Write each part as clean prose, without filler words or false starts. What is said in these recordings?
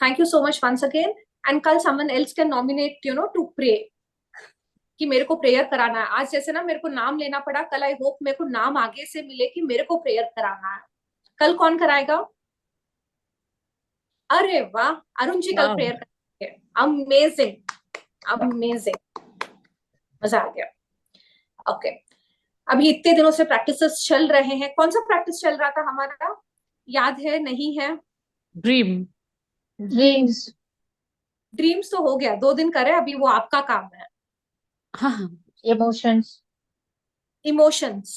Thank you so much once again. And कल someone else can nominate to pray, कि मेरे को prayer कराना है। आज जैसे ना मेरे को नाम लेना पड़ा, कल आई होप मेरे को नाम आगे से मिले कि मेरे को प्रेयर कराना है। कल कौन कराएगा? अरे वाह, अरुण जी कल वाह। प्रेयर करेंगे। अमेजिंग, अमेजिंग, मजा आ गया। ओके, अभी इतने दिनों से प्रैक्टिसेस चल रहे हैं। कौन सा प्रैक्टिस चल रहा था हमारा, याद है नहीं है? ड्रीम। ड्रीम्स। ड्रीम्स तो हो गया, 2 दिन करे, अभी वो आपका काम है। हाँ हाँ। इमोशंस। इमोशंस।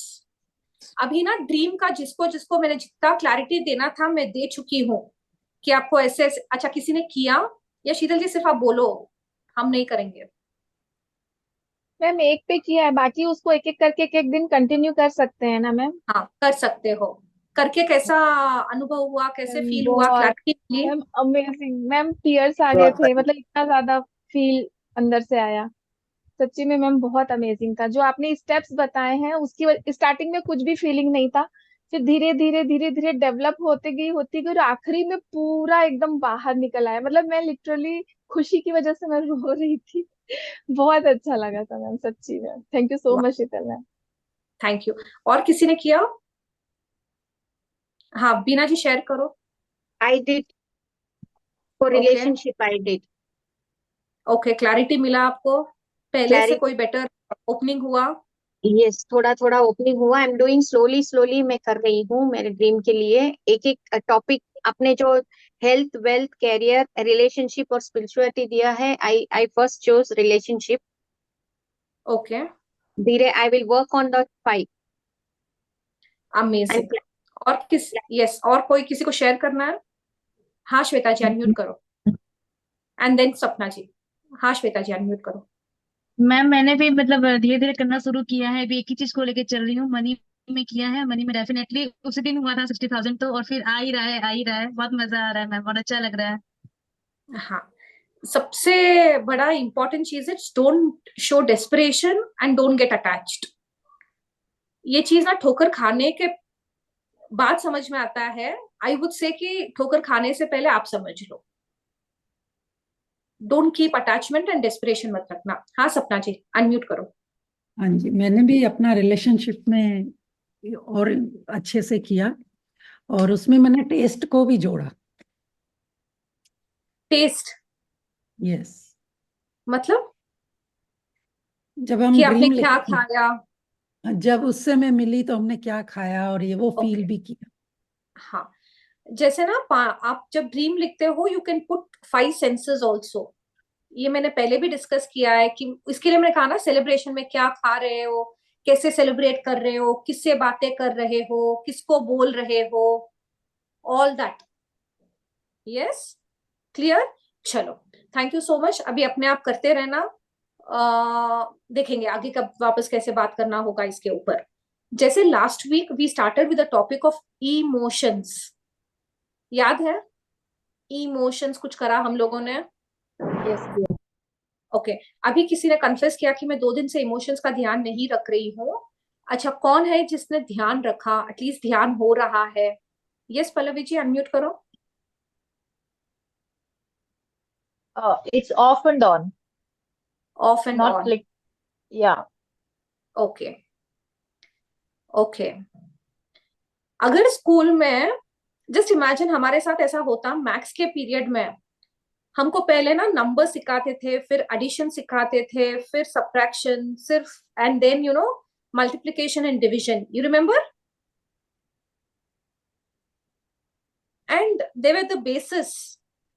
अभी ना ड्रीम का जिसको जिसको मैंने जितना क्लैरिटी देना था मैं दे चुकी हूँ, कि आपको ऐसे ऐसे। अच्छा, किसी ने किया? या शीतल जी सिर्फ आप बोलो, हम नहीं करेंगे। मैम एक पे किया है, बाकी उसको एक एक करके एक एक दिन कंटिन्यू कर सकते हैं ना मैम? हाँ कर सकते हो। करके कैसा अनुभव हुआ, कैसे मैम फील हुआ, बहुत, क्लैरिटी मिली? मैम अमेजिंग मैम, टीयर्स आ गए थे, मतलब इतना ज्यादा फील अंदर से आया। सच्ची में मैम बहुत अमेजिंग था जो आपने स्टेप्स बताए हैं। उसकी स्टार्टिंग में कुछ भी फीलिंग नहीं था, फिर धीरे धीरे धीरे धीरे डेवलप होती गई और आखिरी में पूरा एकदम बाहर निकल आया। मतलब मैं लिटरली खुशी की वजह से मैं रो रही थी। बहुत अच्छा लगा था मैम, सच्ची में thank you so much Sheetal ma'am. Thank you. और किसी ने किया? हाँ बीना जी शेयर करो। I did for okay, relationship. I did okay, clarity मिला आपको? पहले से clarity. कोई बेटर ओपनिंग हुआ? Yes, थोड़ा थोड़ा ओपनिंग हुआ। I am doing slowly slowly. मैं कर रही हूँ मेरे ड्रीम के लिए एक एक टॉपिक। अपने जो हेल्थ, वेल्थ, कैरियर, रिलेशनशिप और स्पिरिचुअलिटी दिया है, आई आई फर्स्ट चोज रिलेशनशिप। ओके, धीरे I will work on the 5 amazing. And और किस, यस, और कोई किसी को शेयर करना है? हाँ श्वेता जी अनम्यूट करो, एंड देन सपना जी। हाँ श्वेता जी अनम्यूट करो। मैम मैंने भी मतलब धीरे धीरे करना शुरू किया है। अभी एक ही चीज को लेके चल रही हूँ। मनी में किया है। मनी में डेफिनेटली उसी दिन हुआ था 60,000 तो, और फिर आ ही रहा है, आ ही रहा है। बहुत मजा आ रहा है मैम, बहुत अच्छा लग रहा है। हाँ, सबसे बड़ा इंपॉर्टेंट चीज है, don't show desperation and don't get attached. ये चीज ना ठोकर खाने के बाद समझ में आता है। आई वुड से कि ठोकर खाने से पहले आप समझ लो। Don't keep attachment and desperation मत रखना। हाँ सपना जी अनम्यूट करो। हाँ जी, मैंने भी अपना रिलेशनशिप में और अच्छे से किया, और उसमें मैंने टेस्ट को भी जोड़ा। Test yes. मतलब जब हम कि आपने ड्रीम क्या लेते खाया? हैं, जब उससे मैं मिली तो हमने क्या खाया और ये वो फील ओके, भी किया। हाँ, जैसे ना आप जब ड्रीम लिखते हो you can put 5 senses also. ये मैंने पहले भी डिस्कस किया है कि इसके लिए मैंने कहा ना, सेलिब्रेशन में क्या खा रहे हो, कैसे सेलिब्रेट कर रहे हो, किससे बातें कर रहे हो, किसको बोल रहे हो, ऑल दैट। Yes, clear? चलो, थैंक यू सो मच। अभी अपने आप करते रहना। देखेंगे आगे कब वापस कैसे बात करना होगा इसके ऊपर। जैसे last week we started with the topic of emotions, याद है? इमोशंस कुछ करा हम लोगों ने। यस। ओके, अभी किसी ने कन्फेस किया कि मैं 2 दिन से इमोशंस का ध्यान नहीं रख रही हूँ। अच्छा, कौन है जिसने ध्यान रखा, एटलीस्ट ध्यान हो रहा है? यस पल्लवी जी अनम्यूट करो। It's off and on, off and not on. Like, yeah. Okay, okay. अगर स्कूल में, जस्ट इमेजिन हमारे साथ ऐसा होता, मैथ्स के पीरियड में हमको पहले ना नंबर सिखाते थे, फिर एडिशन सिखाते थे, फिर सब्ट्रैक्शन सिर्फ, and then multiplication and division, you remember? And they were the basis.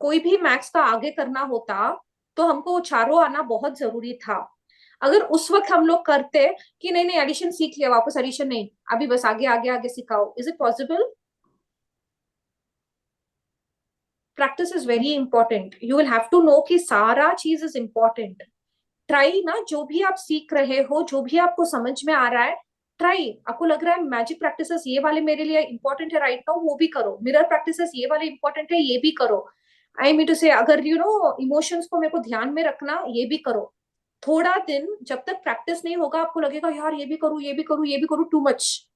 कोई भी मैथ्स का आगे करना होता तो हमको वो चारों आना बहुत जरूरी था। अगर उस वक्त हम लोग करते कि नहीं नहीं एडिशन सीख लिया, वापस एडिशन नहीं, अभी बस आगे आगे आगे सिखाओ, is it possible? Practice is very important. You will have to know कि सारा चीज इज इंपॉर्टेंट। ट्राई ना, जो भी आप सीख रहे हो, जो भी आपको समझ में आ रहा है, ट्राई। आपको लग रहा है मैजिक प्रैक्टिसेस ये वाले मेरे लिए इंपॉर्टेंट है राइट नाउ, वो भी करो। मिरर प्रैक्टिसेस ये वाले इंपॉर्टेंट है, ये भी करो। आई मीन टू से, अगर इमोशंस को मेरे को ध्यान में रखना, ये भी करो। थोड़ा दिन जब तक प्रैक्टिस नहीं होगा आपको लगेगा यार ये भी करूँ, ये भी करूँ, ये भी करूँ, टू मच।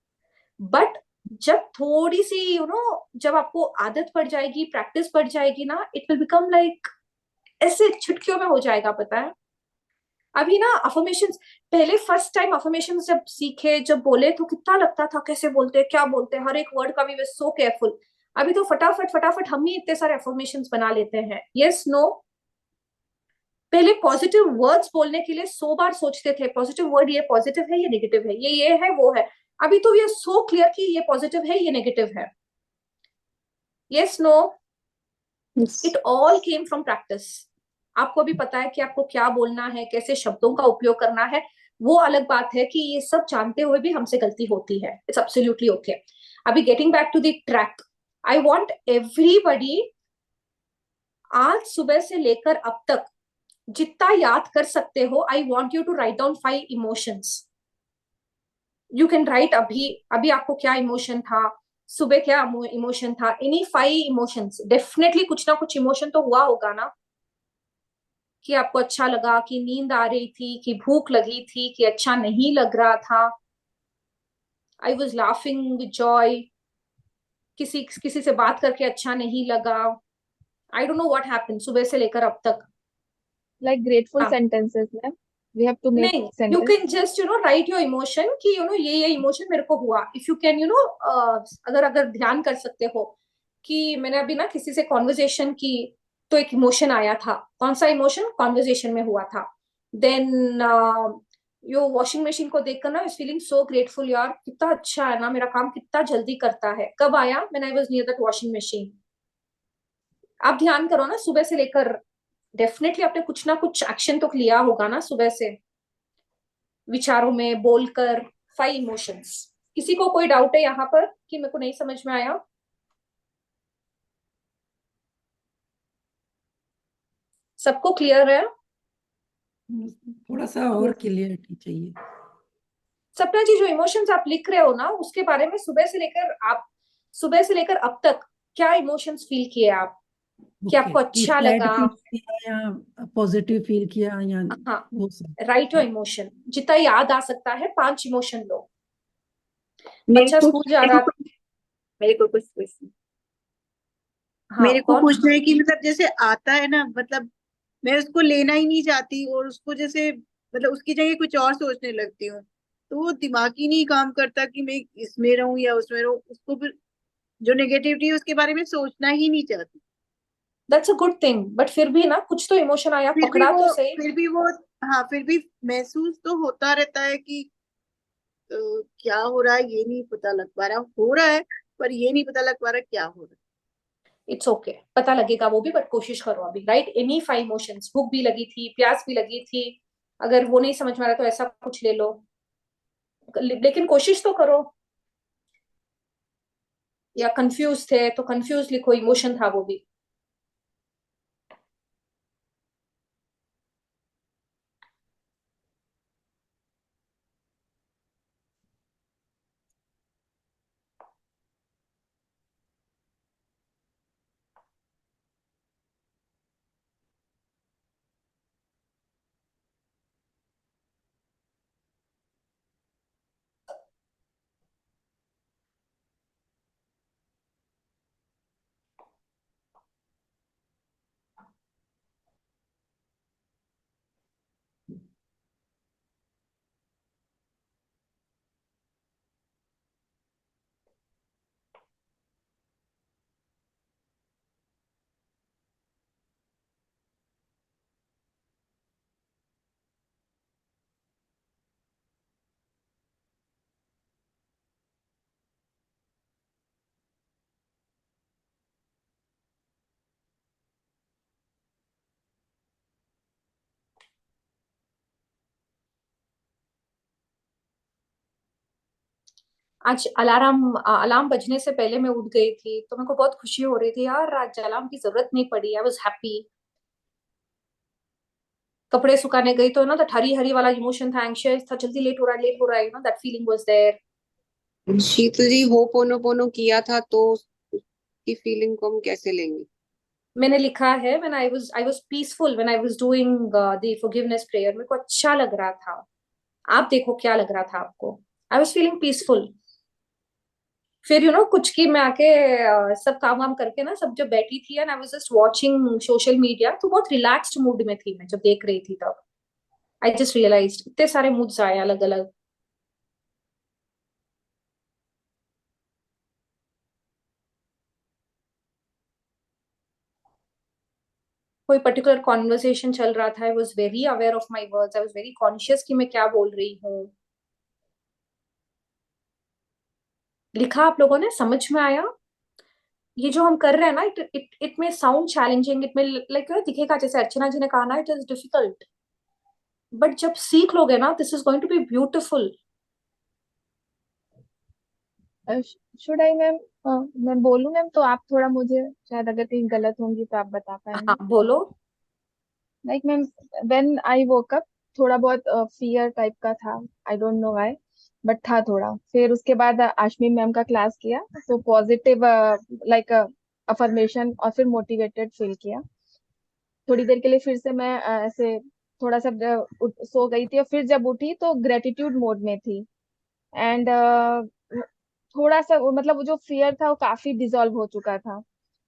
बट जब थोड़ी सी जब आपको आदत पड़ जाएगी, प्रैक्टिस पड़ जाएगी ना, इट विल बिकम लाइक ऐसे चुटकियों में हो जाएगा, पता है। अभी ना अफर्मेशंस, पहले फर्स्ट टाइम अफर्मेशंस जब सीखे, जब बोले तो कितना लगता था कैसे बोलते हैं, क्या बोलते हैं, हर एक वर्ड का भी वे सो केयरफुल। अभी तो फटाफट फटाफट हम ही इतने सारे अफर्मेशंस बना लेते हैं। Yes, no. पहले पॉजिटिव वर्ड्स बोलने के लिए 100 बार सोचते थे, पॉजिटिव वर्ड ये पॉजिटिव है, ये नेगेटिव है, ये है, वो है। अभी तो ये सो क्लियर कि ये पॉजिटिव है, ये नेगेटिव है। Yes, no. It all came from practice. आपको भी पता है कि आपको क्या बोलना है, कैसे शब्दों का उपयोग करना है। वो अलग बात है कि ये सब जानते हुए भी हमसे गलती होती है। It's absolutely okay. अभी getting back to the track, I want everybody, आज सुबह से लेकर अब तक जितना याद कर सकते हो, I want you to write down 5 emotions. You can write अभी अभी आपको क्या इमोशन था, सुबह क्या इमोशन था, एनी 5 इमोशंस। डेफिनेटली कुछ ना कुछ इमोशन तो हुआ होगा ना, कि आपको अच्छा लगा, कि नींद आ रही थी, कि भूख लगी थी, कि अच्छा नहीं लग रहा था, I was laughing with Joy, किसी किसी से बात करके अच्छा नहीं लगा। आई डोंट नो व्हाट हैपेंड सुबह से लेकर अब तक। Like grateful हाँ, sentences, ma'am. We have to make नहीं, you sentence. Can just right your emotion कि ये इमोशन मेरे को हुआ। इफ यू कैन अगर अगर ध्यान कर सकते हो कि मैंने अभी ना किसी से कॉन्वर्जेशन की, तो एक इमोशन आया था। कौन सा इमोशन? कॉन्वर्जेशन में हुआ था। देन यो वॉशिंग मशीन को देखकर ना, इज फीलिंग सो ग्रेटफुल, यार कितना अच्छा है ना, मेरा काम कितना जल्दी करता है। कब आया? When I was near that washing machine. आप ध्यान करो ना, सुबह से लेकर डेफिनेटली आपने कुछ ना कुछ एक्शन तो लिया होगा ना सुबह से, विचारों में, बोलकर। 5 इमोशंस। किसी को कोई डाउट है यहाँ पर कि मेरे को नहीं समझ में आया? सबको क्लियर है? थोड़ा सा और क्लियरिटी चाहिए। सपना जी, जो इमोशंस आप लिख रहे हो ना, उसके बारे में सुबह से लेकर अब तक क्या इमोशंस फील किए आप? कि ओके, आपको कि अच्छा सैड लगा? फील किया या पॉजिटिव फील किया या हाँ, वो सब। राइट योर इमोशन, जितना याद आ सकता है। 5 इमोशन लो। मेरे बच्चा को स्कूल जा मेरे रहा को मेरे को कुछ क्वेश्चन, हाँ, मेरे को कौन? पूछना है कि मतलब जैसे आता है ना, मतलब मैं उसको लेना ही नहीं चाहती और उसको जैसे मतलब उसकी जगह कुछ और सोचने लगती हूँ, तो वो दिमाग ही नहीं काम करता कि मैं इसमें रहूं या उसमें रहूं। उसको फिर जो नेगेटिविटी है उसके बारे में सोचना ही नहीं चाहती। That's a good thing, but फिर भी ना, कुछ तो इमोशन आया, पकड़ा तो सही। फिर भी वो हाँ, फिर भी महसूस तो होता रहता है कि क्या हो रहा है ये नहीं पता लग पा रहा, हो रहा है पर ये नहीं पता लग पा रहा क्या हो रहा इट्स ओके, पता लगेगा वो भी, बट कोशिश करो अभी। Right any 5 emotions. भूख भी लगी थी, प्यास भी लगी थी। अगर वो नहीं समझ में आ रहा तो ऐसा कुछ ले लो, लेकिन कोशिश तो करो। या कंफ्यूज थे तो कंफ्यूज लिखो, इमोशन था वो भी। आज अलार्म बजने से पहले मैं उठ गई थी, तो मेरे को बहुत खुशी हो रही थी, यार आज अलार्म की जरूरत नहीं पड़ी। I was happy. कपड़े सुखाने गई तो ना, दैट हरी हरी वाला इमोशन था, एंशियस था, जल्दी लेट हो रहा है, लेट हो रहा है, दैट फीलिंग वाज देयर। है। शीतल जी, होपोनोपोनो किया था तो उसकी फीलिंग को हम कैसे लेंगे? मैंने लिखा है, when I was peaceful when I was doing the forgiveness prayer. मेरे को अच्छा लग रहा था। आप देखो क्या लग रहा था आपको? I was feeling peaceful. फिर कुछ की मैं आके सब काम वाम करके ना, सब जब बैठी थी and I was just watching social media, तो बहुत रिलैक्स्ड मूड में थी मैं जब देख रही थी तब। आई जस्ट रियलाइज्ड इतने सारे मूड्स आए अलग अलग। कोई पर्टिकुलर कॉन्वर्सेशन चल रहा था, I was very aware of my words, I was very conscious कि मैं क्या बोल रही हूँ। लिखा आप लोगों ने, समझ में आया? ये जो हम कर रहे हैं ना, इट में साउंड चैलेंजिंग, इट में लाइक दिखेगा जैसे अर्चना जी ने कहा ना, इट इज डिफिकल्ट, बट जब सीख लोगे ना, this is going to be beautiful. Should I ma'am? मैं बोलूँ मैम, तो आप थोड़ा मुझे शायद अगर कहीं गलत होंगी तो आप बता हाँ पाएंगे। बोलो। Like ma'am, when I woke up थोड़ा बहुत फियर टाइप का था, आई डोंट नो व्हाई, बट था थोड़ा। फिर उसके बाद आशमी मैम का क्लास किया तो पॉजिटिव लाइक अफर्मेशन, और फिर मोटिवेटेड फील किया। थोड़ी देर के लिए फिर से मैं ऐसे थोड़ा सा सो गई थी, और फिर जब उठी तो ग्रेटिट्यूड मोड में थी। एंड थोड़ा सा मतलब वो जो फियर था वो काफी डिसॉल्व हो चुका था।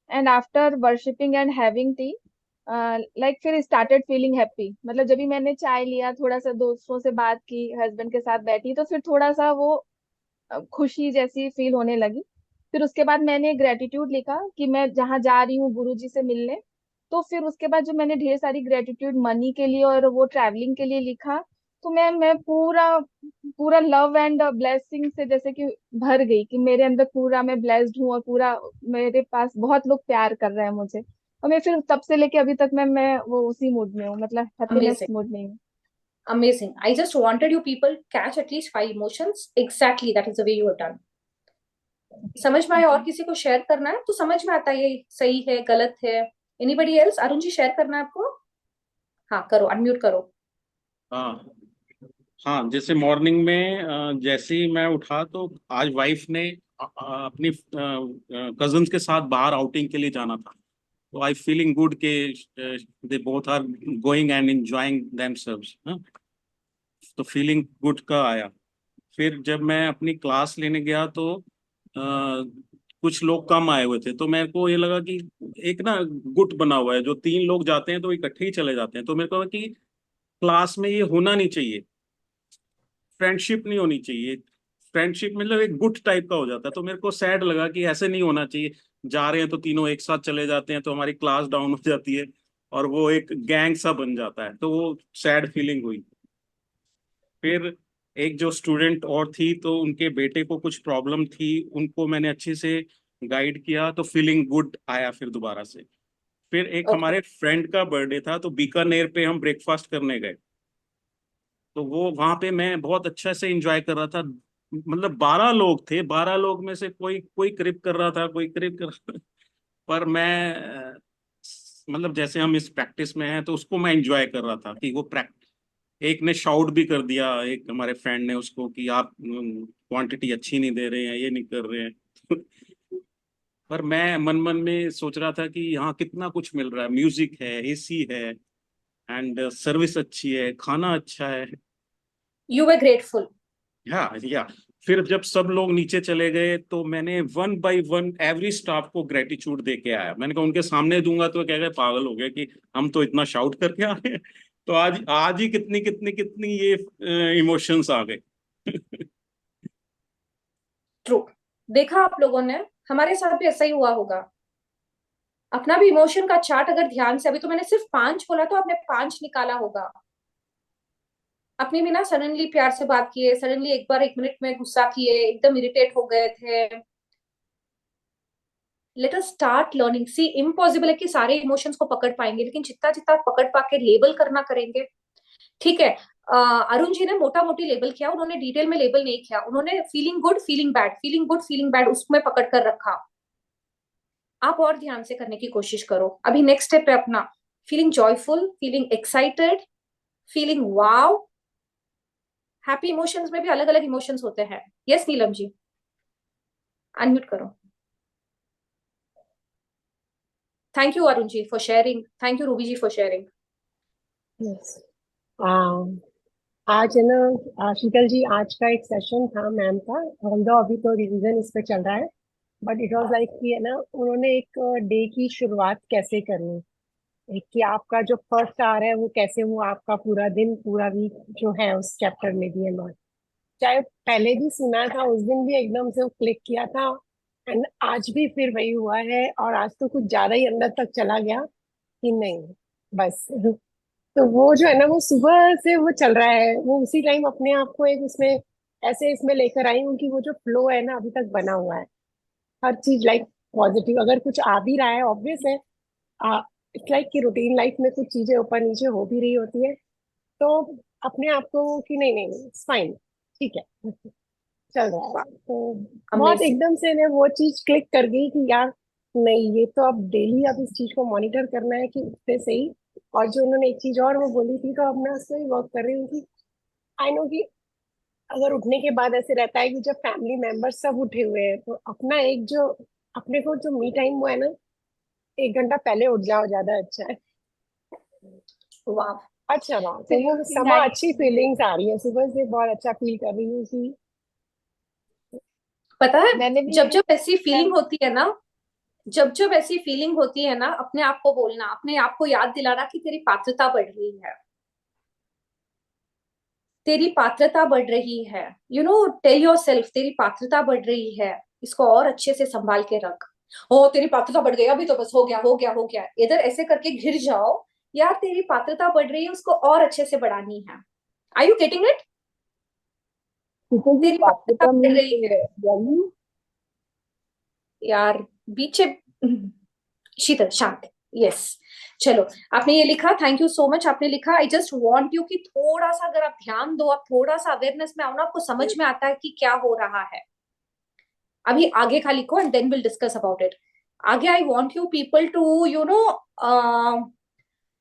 And after worshipping and having T, like फिर स्टार्टेड फीलिंग हैप्पी। मतलब जब भी मैंने चाय लिया, थोड़ा सा दोस्तों से बात की, हस्बैंड के साथ बैठी, तो फिर थोड़ा सा वो खुशी जैसी फील होने लगी। फिर उसके बाद मैंने ग्रेटिट्यूड लिखा कि मैं जहाँ जा रही हूँ गुरु जी से मिलने। तो फिर उसके बाद जो मैंने ढेर सारी ग्रेटिट्यूड मनी के लिए और वो ट्रैवलिंग के लिए लिखा, तो मैं पूरा पूरा लव एंड ब्लेसिंग से जैसे कि भर गई, कि मेरे अंदर पूरा मैं ब्लेस्ड हूँ, और पूरा मेरे पास बहुत लोग प्यार कर रहे हैं मुझे। और मैं फिर तब से लेके अभी तक मैं वो उसी मूड में हूँ, मतलब हैप्पीनेस अमेजिंग, मूड में हूँ। Amazing. I just wanted you people catch at least 5 emotions, exactly that is the way you have done। समझ में आया? और किसी को शेयर करना है तो समझ में आता है ये सही है गलत है। Anybody else? Arun ji share करना है आपको? हाँ करो, अनम्यूट करो। हाँ हाँ, जैसे मॉर्निंग में जैसे ही मैं उठा तो आज वाइफ ने अपनी कजन्स के साथ बाहर आउटिंग के लिए जाना था, तो आई फीलिंग गुड के they both are going and enjoying themselves. तो फीलिंग गुड का आया। फिर जब मैं अपनी क्लास लेने गया तो कुछ लोग कम आए हुए थे, तो मेरे को ये लगा कि एक ना गुट बना हुआ है, जो 3 लोग जाते हैं तो इकट्ठे ही चले जाते हैं, तो मेरे को लगा कि क्लास में ये होना नहीं चाहिए, फ्रेंडशिप नहीं होनी चाहिए। फ्रेंडशिप मतलब एक गुट टाइप का हो जाता है, तो मेरे को सैड लगा कि ऐसे नहीं होना चाहिए। जा रहे हैं तो तीनों एक साथ चले जाते हैं तो हमारी क्लास डाउन हो जाती है और वो एक गैंग सा बन जाता है, तो वो सैड फीलिंग हुई। फिर एक जो स्टूडेंट और थी, तो उनके बेटे को कुछ प्रॉब्लम थी, उनको मैंने अच्छे से गाइड किया, तो फीलिंग गुड आया फिर दोबारा से। फिर एक ओके। हमारे फ्रेंड का बर्थडे था, तो बीकानेर पे हम ब्रेकफास्ट करने गए, तो वो वहां पे मैं बहुत अच्छा से एंजॉय कर रहा था। मतलब 12 लोग थे, 12 लोग में से कोई कोई क्रिप कर रहा था, कोई क्रिप कर रहा था। पर मैं मतलब जैसे हम इस प्रैक्टिस में हैं तो उसको मैं एंजॉय कर रहा था कि वो प्रैक्टिस। एक ने शाउट भी कर दिया, एक हमारे फ्रेंड ने उसको, कि आप क्वांटिटी अच्छी नहीं दे रहे हैं, ये नहीं कर रहे हैं। पर मैं मन मन में सोच रहा था कि यहाँ कितना कुछ मिल रहा है, म्यूजिक है, एसी है, एंड सर्विस अच्छी है, खाना अच्छा है। You were grateful. या फिर जब सब लोग नीचे चले गए तो मैंने 1 by 1 एवरी स्टाफ को ग्रेटिट्यूड दे के आया। मैंने कहा उनके सामने दूंगा तो कह गए पागल हो गए कि हम तो इतना शाउट करके आ रहे हैं। तो आज आज ही कितनी कितनी कितनी ये इमोशंस आ गए। ट्रू। देखा आप लोगों ने, हमारे साथ भी ऐसा ही हुआ होगा। अपना भी इमोशन का चार्ट अगर ध्यान से, अभी तो मैंने सिर्फ 5 बोला, तो आपने 5 निकाला होगा। अपने भी ना सडनली प्यार से बात किए, सडनली एक बार 1 मिनट में गुस्सा किए, एकदम इरिटेट हो गए थे। Let us start learning. See, impossible है कि सारे इमोशंस को पकड़ पाएंगे, लेकिन जितना जितना पकड़ पाके लेबल करना करेंगे। ठीक है। अरुण जी ने मोटा मोटी लेबल किया, उन्होंने डिटेल में लेबल नहीं किया। उन्होंने feeling good feeling bad, feeling good feeling bad उसमें पकड़ कर रखा। आप और ध्यान से करने की कोशिश करो। अभी नेक्स्ट स्टेप है अपना, feeling joyful, feeling excited, feeling wow. Happy emotions में भी अलग अलग इमोशंस होते हैं। यस नीलम जी, अनम्यूट करो। Thank you Arun ji for sharing, thank you Ruby ji for sharing. Yes. Um, आज है ना शीतल जी, आज का एक सेशन था मैम का। ऑल्दो अभी तो रिवीजन इस पे चल रहा है, बट इट वाज लाइक कि है ना, उन्होंने एक डे की शुरुआत कैसे करनी, एक कि आपका जो फर्स्ट आवर है वो कैसे हो, आपका पूरा दिन पूरा वीक जो है उस चैप्टर में भी है नॉट। चाहे पहले भी सुना था, उस दिन भी एकदम से क्लिक किया था, एंड आज भी फिर वही हुआ है, और आज तो कुछ ज्यादा ही अंदर तक चला गया कि नहीं, बस। तो वो जो है ना, वो सुबह से वो चल रहा है, वो उसी टाइम अपने आप को एक उसमें ऐसे इसमें लेकर आई हूँ कि वो जो फ्लो है ना अभी तक बना हुआ है, हर चीज लाइक पॉजिटिव। अगर कुछ आ भी रहा है ऑब्वियस है, इट्स लाइक कि रूटीन लाइफ में कुछ चीजें ऊपर नीचे हो भी रही होती है, तो अपने आप को कि नहीं नहीं नहीं इट्स फाइन, ठीक है, चल रहा है। तो बहुत अमेजिंग। एकदम से ने वो चीज क्लिक कर गई कि यार नहीं, ये तो अब डेली अब इस चीज को मॉनिटर करना है कि उठते से ही। और जो उन्होंने एक चीज और वो बोली थी, तो अब मैं उस पर ही वर्क कर रही हूँ कि आई नो कि अगर उठने के बाद ऐसे रहता है कि जब फैमिली मेंबर्स सब उठे हुए हैं, तो अपना एक जो अपने को जो मी टाइम वो है ना, 1 घंटा पहले उठ जाओ, ज्यादा अच्छा है। वाह। अच्छा रहा, तो वो Absolutely समा right. अच्छी फीलिंग्स आ रही है, सुबह से बहुत अच्छा फील कर रही हूँ कि पता है, मैंने भी जब जब ऐसी मैम फीलिंग होती है ना, जब जब ऐसी फीलिंग होती है ना, अपने आप को बोलना, अपने आप को याद दिलाना कि तेरी पात्रता बढ़ रही है, तेरी पात्रता बढ़ रही है। You know, tell yourself तेरी पात्रता बढ़ रही है, इसको और अच्छे से संभाल के रख। ओ तेरी पात्रता बढ़ गई, अभी तो बस हो गया हो गया हो गया, इधर ऐसे करके घिर जाओ। यार तेरी पात्रता बढ़ रही है, उसको और अच्छे से बढ़ानी है। Are you getting it? किसी की तेरी पात्रता पात्रता बढ़ मीन्स रही है वैल्यू। यार। बीचे शीतल शांत। यस। चलो, आपने ये लिखा, थैंक यू सो मच, आपने लिखा। आई जस्ट वांट यू कि थोड़ा सा अगर आप ध्यान दो, आप थोड़ा सा अवेयरनेस में आओ ना, आपको समझ में आता है कि क्या हो रहा है। अभी आगे का लिखो and then will discuss about it. आगे I want you people to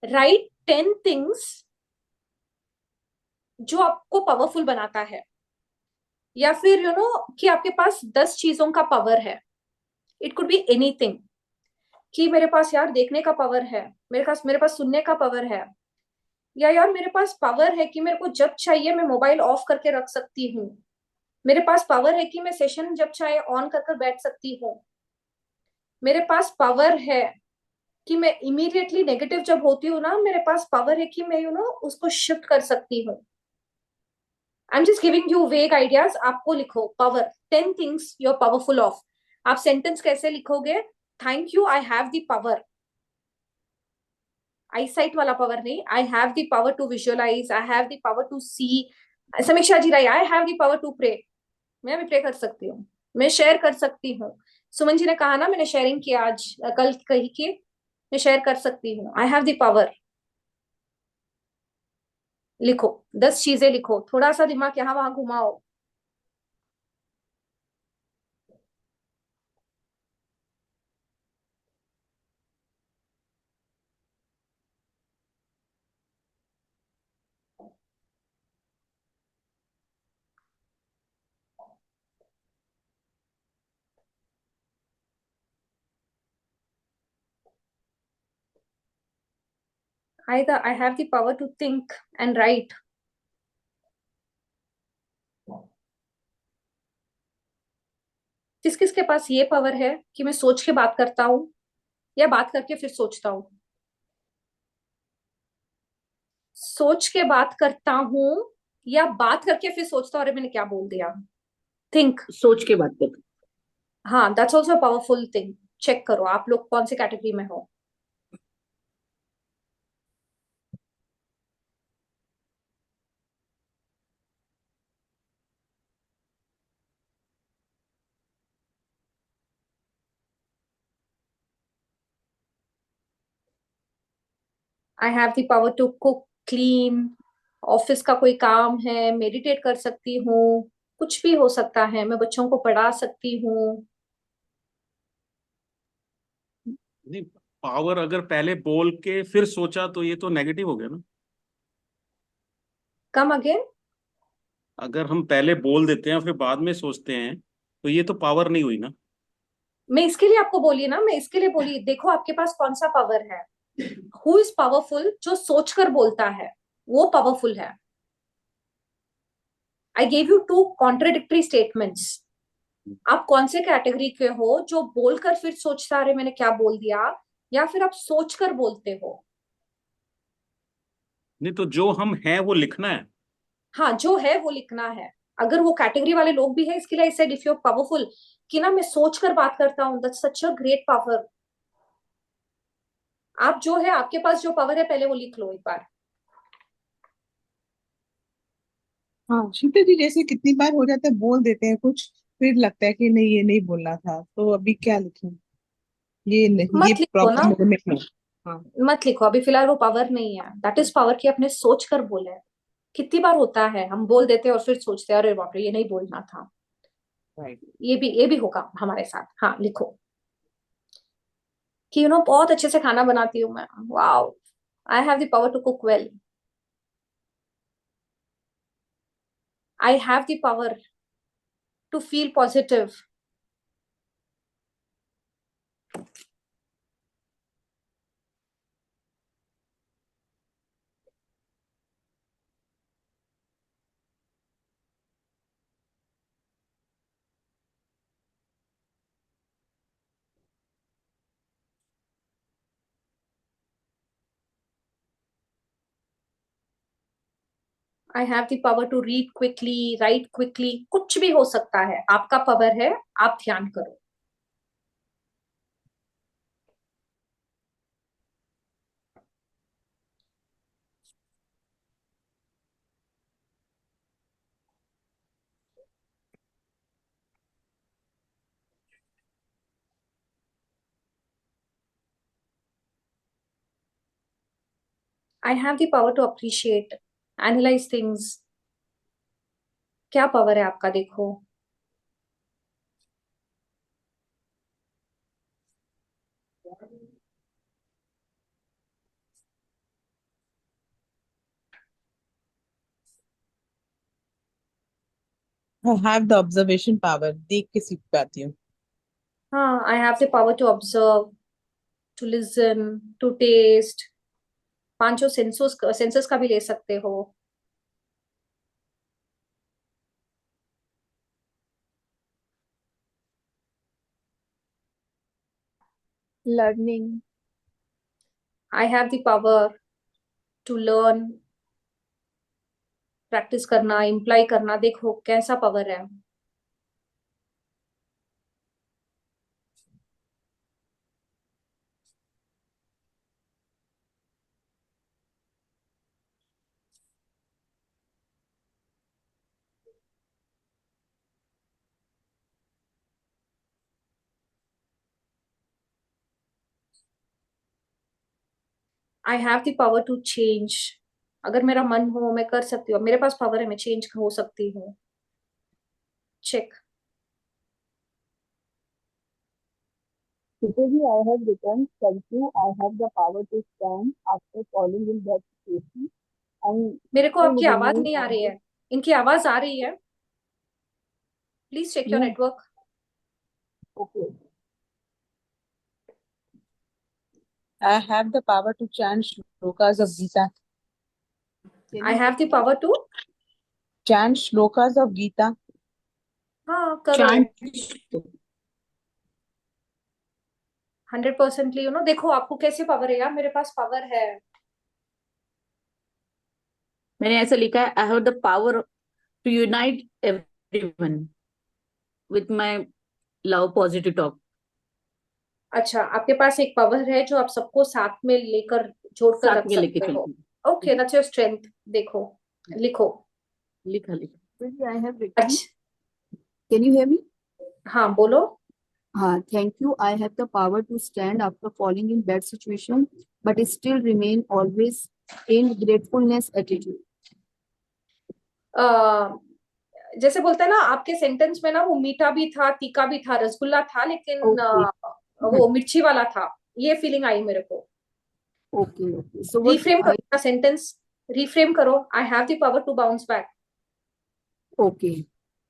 write 10 things जो आपको पावरफुल बनाता है, या फिर कि आपके पास 10 चीजों का पावर है। इट कुड बी एनीथिंग, कि मेरे पास यार देखने का पावर है, मेरे पास सुनने का पावर है, या यार मेरे पास पावर है कि मेरे को जब चाहिए मैं मोबाइल ऑफ करके रख सकती हूँ। मेरे पास पावर है कि मैं सेशन जब चाहे ऑन कर कर बैठ सकती हूँ। मेरे पास पावर है कि मैं इमीडिएटली नेगेटिव जब होती हूँ ना, मेरे पास पावर है कि मैं उसको शिफ्ट कर सकती हूँ। I am just giving you vague ideas. आपको लिखो power, 10 things you are powerful of. आप सेंटेंस कैसे लिखोगे? Thank you, I have the power. Eye sight वाला पावर नहीं, I have the power to visualise, I have the power to see. Samiksha ji राय, I have the power to pray. मैं भी pray कर सकती हूँ, मैं शेयर कर सकती हूँ। सुमन जी ने कहा ना, मैंने शेयरिंग किया आज, कल कही कि मैं शेयर कर सकती हूँ। आई हैव द पावर। लिखो, 10 चीजें लिखो, थोड़ा सा दिमाग यहाँ वहां घुमाओ। I have the power to think and write. किस किस के पास ये पावर है कि मैं सोच के बात करता हूँ, या बात करके फिर सोचता हूँ? सोच के बात करता हूँ या बात करके फिर सोचता हूँ? अरे मैंने क्या बोल दिया। थिंक। सोच के बात कर। हाँ, that's also powerful thing. Check करो आप लोग कौन सी कैटेगरी में हो। I have the power to cook, clean. Office का कोई काम है, मेडिटेट कर सकती हूँ। कुछ भी हो सकता है, मैं बच्चों को पढ़ा सकती हूँ। नहीं, पावर अगर पहले बोल के फिर सोचा तो ये तो नेगेटिव हो गया ना। Come again. अगर हम पहले बोल देते हैं फिर बाद में सोचते हैं तो ये तो पावर नहीं हुई ना। मैं इसके लिए आपको बोली ना, मैं इसके लिए बोली, देखो आपके पास कौन सा पावर है। Who is powerful? जो सोचकर बोलता है वो पावरफुल है। I gave you two contradictory statements. आप कौन से कैटेगरी के हो, जो बोलकर फिर सोचता अरे मैंने क्या बोल दिया, या फिर आप सोचकर बोलते हो? नहीं तो जो हम हैं वो लिखना है। हाँ, जो है वो लिखना है। अगर वो कैटेगरी वाले लोग भी है, इसके लिए I said if you are powerful, कि ना मैं सोचकर बात करता हूँ, that's such a great power. आप जो है, आपके पास जो पावर है, पहले वो लिख लो एक बार। हाँ शीतल जी, जैसे कितनी बार हो जाता है बोल देते हैं कुछ, फिर लगता है कि नहीं ये नहीं बोलना था, तो अभी क्या लिखें? ये नहीं, ये मत लिखो ना, प्रॉब्लम मेरे में है। हाँ मत लिखो अभी फिलहाल, वो पावर नहीं है। दैट इज पावर कि आपने सोच कर बोला है। कितनी बार होता है हम बोल देते हैं और फिर सोचते हैं अरे बाप रे ये नहीं बोलना था। राइट। ये भी होगा हमारे साथ। हाँ लिखो कि बहुत अच्छे से खाना बनाती हूँ मैं। Wow, I have the power to cook well. I have the power to feel positive. I have the power to read quickly, write quickly. कुछ भी हो सकता है, आपका पावर है, आप ध्यान करो। I have the power to appreciate, analyse things. क्या पावर है आपका, देखो। I have the observation power, देख के सीख पाती हूँ। हाँ, I have the power to observe, to listen, to taste. पांचों सेंसोस सेंसस का भी ले सकते हो। Learning. I have the power to learn, practice करना, इम्प्लाई करना। देखो कैसा पावर है। I have the power to change. अगर मेरा मन हो मैं कर सकती हूँ, मेरे पास पावर है, मैं चेंज हो सकती हूँ। Check. Today I have written, thank you, I have the power to stand after falling in that situation and मेरे को still आपकी आवाज remain नहीं आ रही always है। इनकी आवाज आ रही है? Please check your move. Network. Okay. I have the power to chant shlokas of Gita. Can I you have the power to, chant shlokas of Gita? हाँ करो। Chant. 100%ली देखो आपको कैसे पावर है यार, मेरे पास पावर है। मैंने ऐसा लिखा है, I have the power to unite everyone with my love positive talk. अच्छा, आपके पास एक पावर है जो आप सबको साथ में लेकर, जोड़कर साथ रख में लेके सकते हो। चलती हूँ। Okay, that's your strength. देखो, लिखो। लिखा लिखा। Today I have written, अच्छा, can you hear me? हाँ बोलो। Thank you, I have the power to stand after falling in bad situation, but still remain always in gratefulness attitude. जैसे बोलते हैं ना, आपके सेंटेंस में ना वो मीठा भी था, तीखा भी था, रसगुल्ला था, लेकिन Okay. वो मिर्ची वाला था। ये फीलिंग आई मेरे को। Okay, okay. So what reframe I, करो सेंटेंस, रिफ्रेम करो। I have the power to bounce back. okay,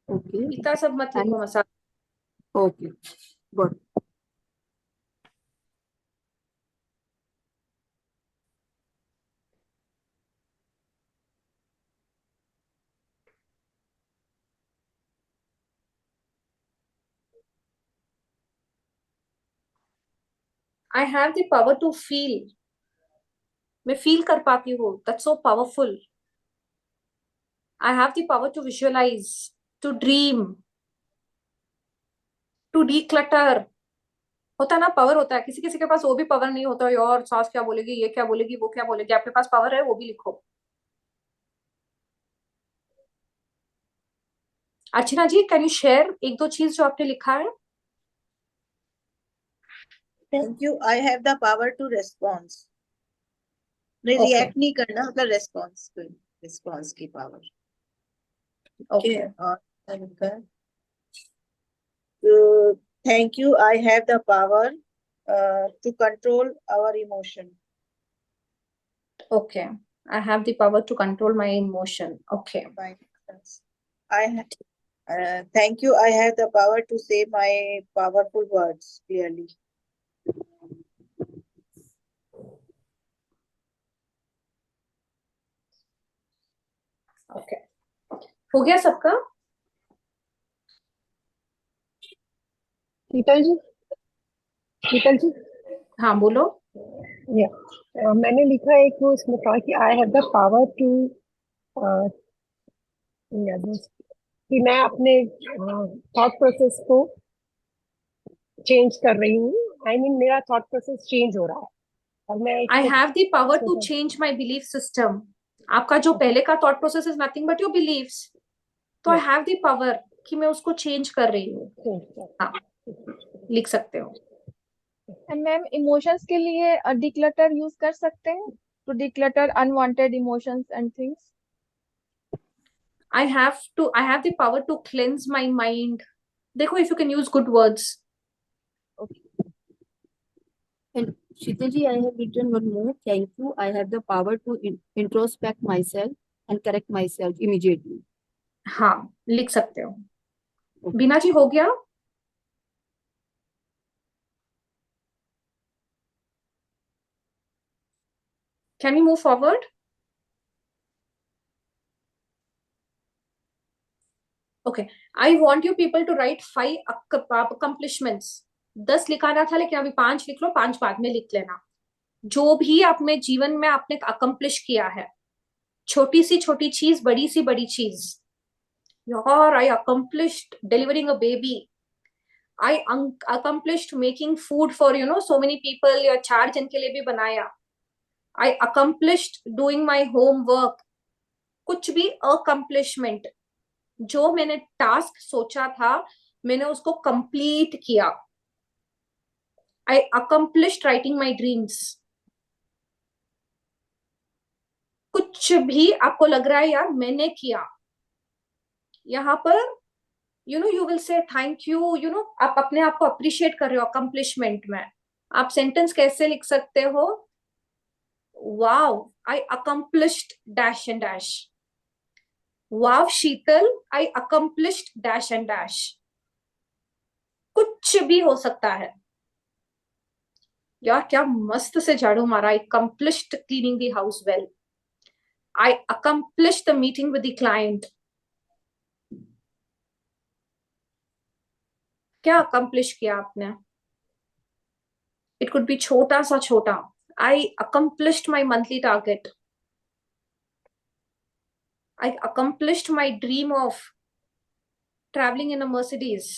okay, इतना सब मत and लिखो मसाला। okay, good. I have the power to feel, मैं फील कर पाती हूँ, that's so powerful. I have the power to visualise, to dream, to declutter. होता है ना, पावर होता है, किसी किसी के पास वो भी पावर नहीं होता है, और सास क्या बोलेगी, ये क्या बोलेगी, वो क्या बोलेगी, आपके पास पावर है, वो भी लिखो। Archana ji, can you share एक दो चीज जो आपने लिखा है? Thank you. I have the power to response. Okay react नहीं करना, मतलब रेस्पॉन्स, रिस्पॉन्स की पावर। ओके और thank you. I have the power to control our emotion. Okay, I have the power to control my emotion. Okay Thank you. I have the power to say my powerful words clearly. Okay, हो गया सबका? शीतल जी, शीतल जी, हाँ बोलो। मैंने लिखा है कि उसमें कहा कि I have the power to, कि मैं अपने थॉट प्रोसेस को चेंज कर रही हूँ। आई मीन मेरा थॉट प्रोसेस चेंज हो रहा है और मैं I have the power to इसको चेंज माय बिलीफ सिस्टम। आपका जो पहले का thought process is nothing but your beliefs, तो आई हैव द पावर कि मैं उसको चेंज कर रही हूँ। हाँ, लिख सकते हो। मैम इमोशंस के लिए डिक्लटर यूज कर सकते हैं, to declutter unwanted emotions and things. I have the power to cleanse my mind. देखो, if you can use good words. And Shitaji, I have written one more. Thank you. I have the power to introspect myself and correct myself immediately. हाँ, लिख सकते हो। बीना जी, हो गया? Can we move forward? Okay. I want you people to write 5 accomplishments. 10 लिखाना था, लेकिन अभी 5 लिख लो, 5 बाद में लिख लेना। जो भी अपने जीवन में आपने अकम्प्लिश किया है, छोटी सी छोटी चीज, बड़ी सी बड़ी चीज। यार, I accomplished delivering a baby. I accomplished making food for so many people, या 4 जन के लिए भी बनाया। I accomplished doing my homework. कुछ भी accomplishment, जो मैंने टास्क सोचा था, मैंने उसको कंप्लीट किया। I accomplished writing my dreams. कुछ भी आपको लग रहा है यार मैंने किया, यहाँ पर you will say thank you, आप अपने आप को अप्रिशिएट कर रहे हो अकम्प्लिशमेंट में। आप सेंटेंस कैसे लिख सकते हो? Wow, I accomplished dash and dash. Wow, Sheetal, I accomplished dash and dash. कुछ भी हो सकता है। यार, क्या मस्त से झाड़ू मारा। I accomplished cleaning the house well. I accomplished the meeting with the client. क्या accomplish किया आपने? It could be छोटा सा छोटा। I accomplished my monthly target. I accomplished my dream of traveling in a Mercedes.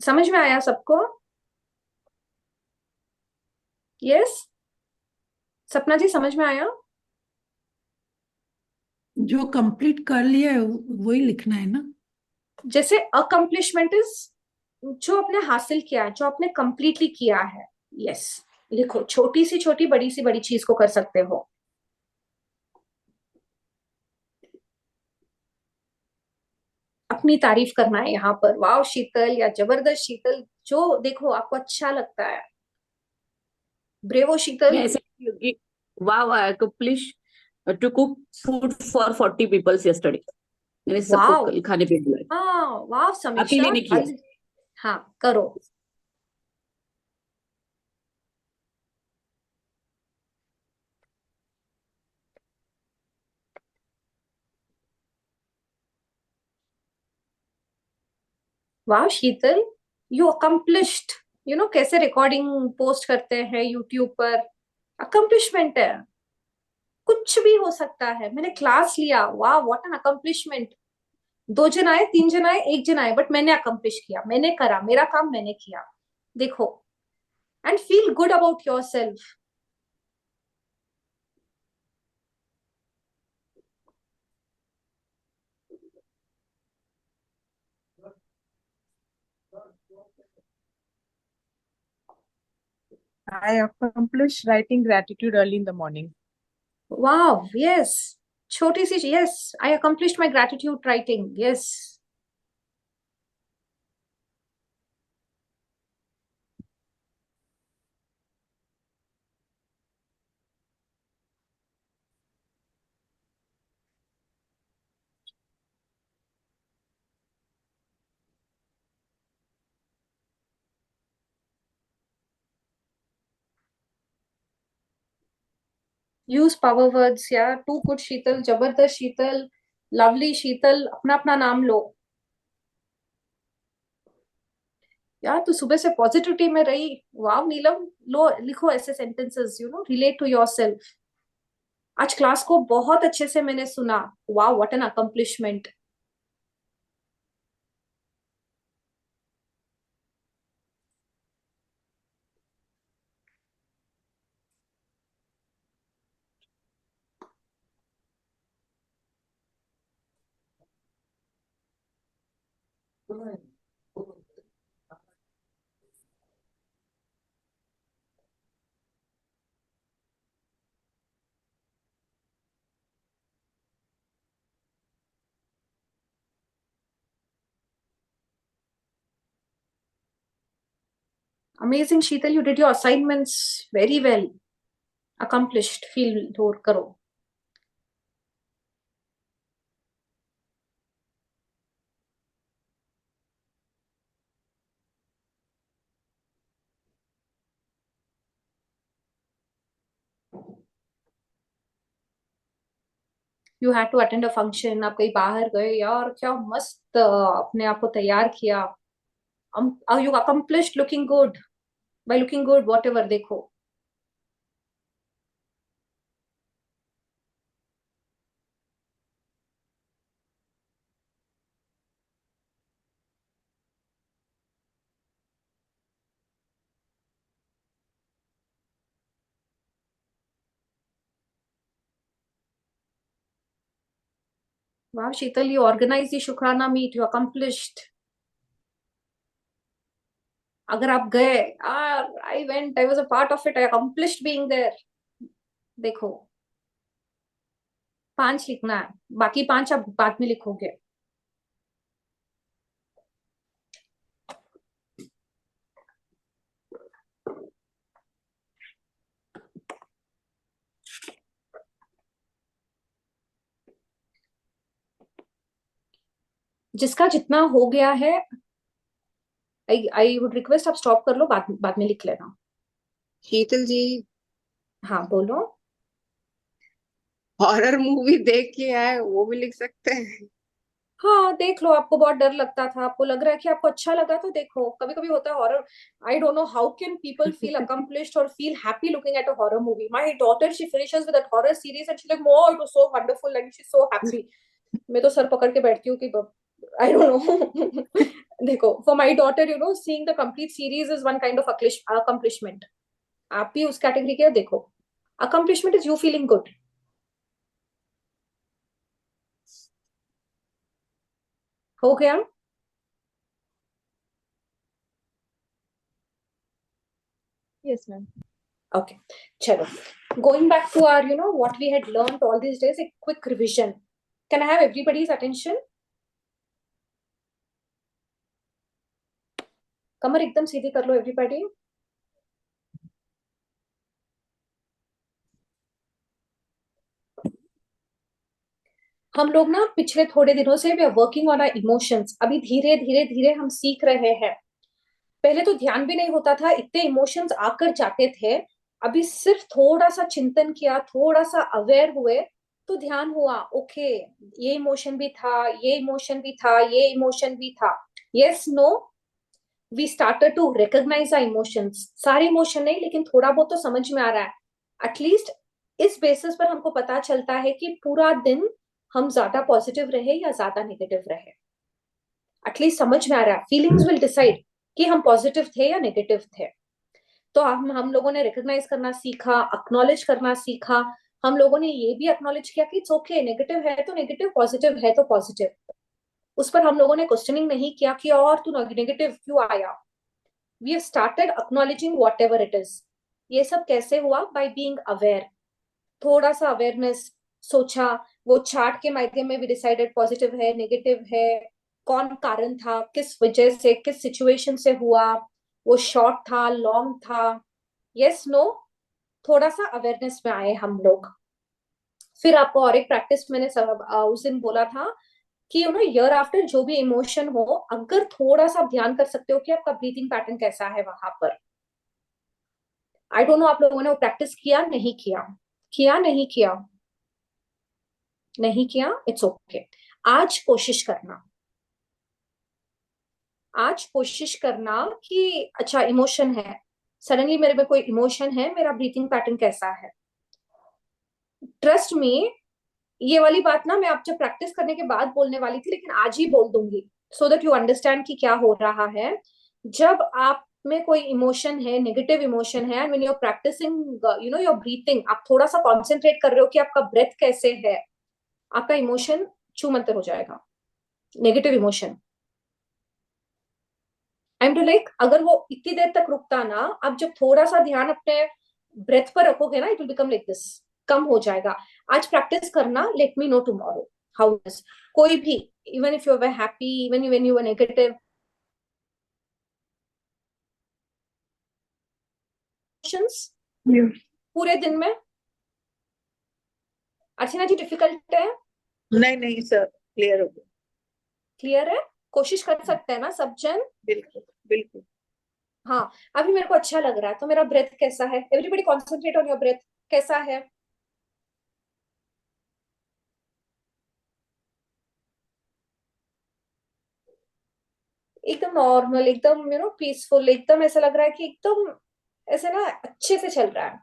समझ में आया सबको? यस, सपना जी, समझ में आया? जो कंप्लीट कर लिया है वही लिखना है ना? जैसे अकम्प्लिशमेंट इज जो आपने हासिल किया, जो आपने कंप्लीटली किया है। यस, लिखो। छोटी सी छोटी, बड़ी सी बड़ी चीज को कर सकते हो। अपनी तारीफ करना है यहाँ पर। वाह शीतल, या जबरदस्त शीतल, जो देखो आपको अच्छा लगता है। ब्रेवो शीतल। मैं ऐसे कि wow, I accomplished to cook food for 40 people yesterday. मैंने सबको वाह, खाने पे बुलाया, हाँ, वाह समीक्षा। अकेले नहीं किया। हाँ, करो। वाह शीतल, यू अकम्प्लिश्ड, कैसे रिकॉर्डिंग पोस्ट करते हैं यूट्यूब पर, अकम्प्लिशमेंट है। कुछ भी हो सकता है। मैंने क्लास लिया, वाह व्हाट एन अकम्प्लिशमेंट। 2 जन आए, 3 जन आए, 1 जन आए, बट मैंने अकम्प्लिश किया, मैंने करा, मेरा काम मैंने किया। देखो, and feel good about yourself. I accomplished writing gratitude early in the morning. वाह, यस, छोटी सी, yes, I accomplished my gratitude writing, yes. Use power words यार, टू गुड शीतल, जबरदस्त शीतल, लवली शीतल, अपना अपना नाम लो यार। तू सुबह से पॉजिटिविटी में रही, वाह नीलम। लो, लिखो ऐसे sentences, relate to yourself. आज क्लास को बहुत अच्छे से मैंने सुना, वाह what an accomplishment. Amazing, Sheetal. You did your assignments very well. Accomplished. Feel करो. You had to attend a function. आप कहीं बाहर गए यार, क्या मस्त अपने आप को तैयार किया. You accomplished looking good. By looking good, whatever, देखो. Wow, Sheetal, you organized the Shukrana meet. You accomplished. अगर आप गए, I went, I was a part of it, I accomplished being there. देखो, 5 लिखना है, बाकी 5 आप बाद में लिखोगे. जिसका जितना हो गया है, आई वुड रिक्वेस्ट आप स्टॉप कर लो, बाद में लिख लेना. शीतल जी, हाँ बोलो. हॉरर मूवी देख के आए, वो भी लिख सकते हैं. हाँ देख लो, आपको बहुत डर लगता था, आपको लग रहा है कि आपको अच्छा लगा, तो देखो. कभी कभी होता है horror. I don't know how can people feel accomplished और feel happy looking at a horror movie. My daughter, she finishes with that horror series and she like, mom it was so wonderful and she so happy. मैं तो सर पकड़ के बैठती हूँ कि I don't know. देखो, for my daughter, seeing the complete series is one kind of accomplishment. आप भी उस कैटेगरी के. देखो, accomplishment is you feeling good. हो गया. Yes, ma'am. Okay, chalo. Going back to our, what we had learned all these days, a quick revision. Can I have everybody's attention? कमर एकदम सीधी कर लो everybody. हम लोग ना पिछले थोड़े दिनों से we are working on our emotions. अभी धीरे धीरे धीरे हम सीख रहे हैं. पहले तो ध्यान भी नहीं होता था, इतने इमोशंस आकर जाते थे. अभी सिर्फ थोड़ा सा चिंतन किया, थोड़ा सा अवेयर हुए, तो ध्यान हुआ, ओके ये इमोशन भी था, ये इमोशन भी था, ये इमोशन भी था. Yes, no, we started to recognise our emotions, सारे इमोशन नहीं लेकिन थोड़ा बहुत तो समझ में आ रहा है। एटलीस्ट इस बेसिस पर हमको पता चलता है कि पूरा दिन हम ज्यादा पॉजिटिव रहे या ज्यादा नेगेटिव रहे। एटलीस्ट समझ में आ रहा है, फीलिंग्स विल डिसाइड कि हम पॉजिटिव थे या नेगेटिव थे। तो हम लोगों ने रिकॉग्नाइज करना सीखा, एक्नॉलेज करना सीखा। हम लोगों ने ये भी एक्नॉलेज किया कि इट्स ओके, नेगेटिव है तो नेगेटिव, पॉजिटिव है तो पॉजिटिव। उस पर हम लोगों ने क्वेश्चनिंग नहीं किया कि और तू नेगेटिव क्यों आया। We have started acknowledging whatever it is. ये सब कैसे हुआ? बाय बीइंग अवेयर, थोड़ा सा अवेयरनेस, सोचा, वो चार्ट के माध्यम में भी डिसाइडेड पॉजिटिव है नेगेटिव है, कौन कारण था, किस वजह से, किस सिचुएशन से हुआ, वो शॉर्ट था लॉन्ग था, यस नो, थोड़ा सा अवेयरनेस में आए हम लोग। फिर आपको और एक प्रैक्टिस मैंने उस दिन बोला था कि ईयर आफ्टर जो भी इमोशन हो, अगर थोड़ा सा आप ध्यान कर सकते हो कि आपका ब्रीथिंग पैटर्न कैसा है वहां पर। आई डोंट नो आप लोगों ने वो प्रैक्टिस किया नहीं किया, किया नहीं किया, नहीं किया, इट्स ओके। आज कोशिश करना, आज कोशिश करना कि अच्छा इमोशन है, सडनली मेरे में कोई इमोशन है, मेरा ब्रीथिंग पैटर्न कैसा है। ट्रस्ट मी, ये वाली बात ना मैं आप जब प्रैक्टिस करने के बाद बोलने वाली थी, लेकिन आज ही बोल दूंगी सो दैट यू अंडरस्टैंड कि क्या हो रहा है। जब आप में कोई इमोशन है, नेगेटिव इमोशन है, when you are practising your breathing, आप थोड़ा सा कॉन्सेंट्रेट कर रहे हो कि आपका ब्रेथ कैसे है, आपका इमोशन छूमंतर हो जाएगा, नेगेटिव इमोशन। एंड लाइक अगर वो इतनी देर तक रुकता ना, आप जब थोड़ा सा ध्यान अपने ब्रेथ पर रखोगे ना, it will become like this, कम हो जाएगा। आज प्रैक्टिस करना, let me know tomorrow how is. कोई भी, even if you were happy, even when you were negative, पूरे दिन में। अर्चना जी डिफिकल्ट है? नहीं सर, क्लियर हो गया। क्लियर है? कोशिश कर सकते हैं ना सब जन? बिल्कुल बिल्कुल। हाँ, अभी मेरे को अच्छा लग रहा है, तो मेरा ब्रेथ कैसा है? Everybody concentrate on your breath, कैसा है? एकदम नॉर्मल, एकदम पीसफुल, एकदम ऐसा लग रहा है कि एकदम ऐसे ना अच्छे से चल रहा है,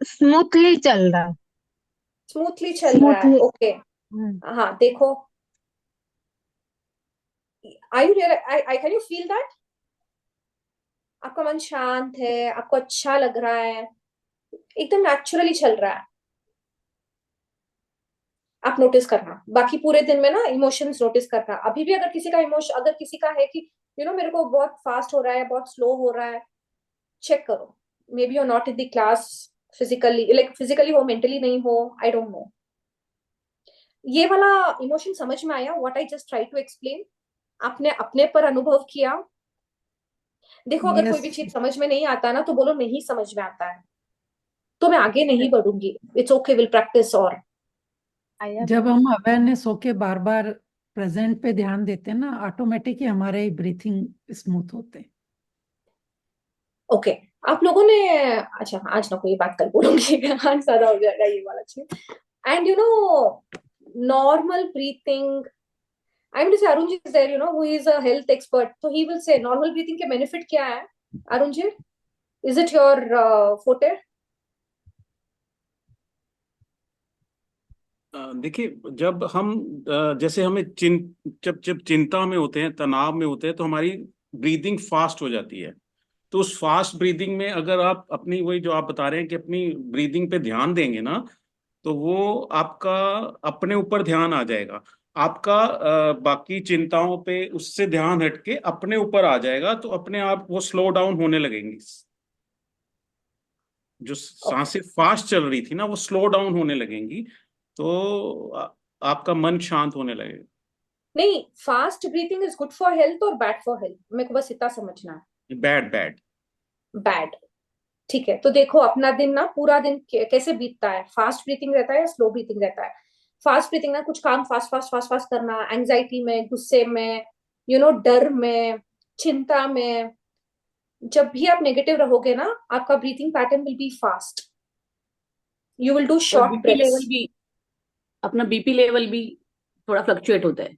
स्मूथली चल रहा है। स्मूथली चल रहा है, ओके। हाँ देखो, I you I can you feel that? आपका मन शांत है, आपको अच्छा लग रहा है, एकदम नेचुरली चल रहा है। आप नोटिस करना, बाकी पूरे दिन में ना इमोशंस नोटिस करना। अभी भी अगर किसी का इमोशन, अगर किसी का है कि मेरे को बहुत फास्ट हो रहा है, बहुत स्लो हो रहा है, चेक करो। May be you not in the class physically, like physically हो, मेंटली नहीं हो, आई डोंट नो। ये वाला इमोशन समझ में आया? What I just try to explain, आपने अपने पर अनुभव किया? देखो, अगर कोई भी चीज समझ में नहीं आता ना, तो बोलो नहीं समझ में आता है, तो मैं आगे नहीं बढ़ूंगी। It's okay, will practice. और जब हम अवेयरनेस होके बार बार प्रेजेंट पे ध्यान देते हैं ना, ऑटोमेटिक ही हमारे ब्रीथिंग स्मूथ होते हैं। ओके, आप लोगों ने, अच्छा आज ना कोई बात कल बोलूंगी, आज ज्यादा हो जाएगा ये वाला चीज। And normal breathing, I am to say Arun ji is there, who is a health expert, तो he will say normal breathing के बेनिफिट क्या है। Arun ji, is it your photo? देखिए, जब हम जैसे हमें जब चिंता में होते हैं, तनाव में होते हैं, तो हमारी ब्रीदिंग फास्ट हो जाती है। तो उस फास्ट ब्रीदिंग में अगर आप अपनी, वही जो आप बता रहे हैं कि अपनी ब्रीदिंग पे ध्यान देंगे ना, तो वो आपका अपने ऊपर ध्यान आ जाएगा। आपका बाकी चिंताओं पे उससे ध्यान हटके अपने ऊपर आ जाएगा, तो अपने आप वो स्लो डाउन होने लगेंगी। जो सांसें फास्ट चल रही थी ना, वो स्लो डाउन होने लगेंगी, तो आपका मन शांत होने लगेगा। नहीं, fast breathing is good for health और बैड फॉर हेल्थ? मेरे को बस इतना समझना है। बैड बैड बैड, ठीक है। तो देखो, अपना दिन ना, पूरा दिन कैसे बीतता है, फास्ट ब्रीथिंग रहता है या स्लो ब्रीथिंग रहता है? फास्ट ब्रीथिंग ना, कुछ काम फास्ट फास्ट फास्ट फास्ट करना, एंजाइटी में, गुस्से में, डर में, चिंता में। जब भी आप नेगेटिव रहोगे ना, आपका breathing pattern will be fast, you will do short BP breaths. Level भी, अपना बीपी लेवल भी थोड़ा फ्लक्चुएट होता है।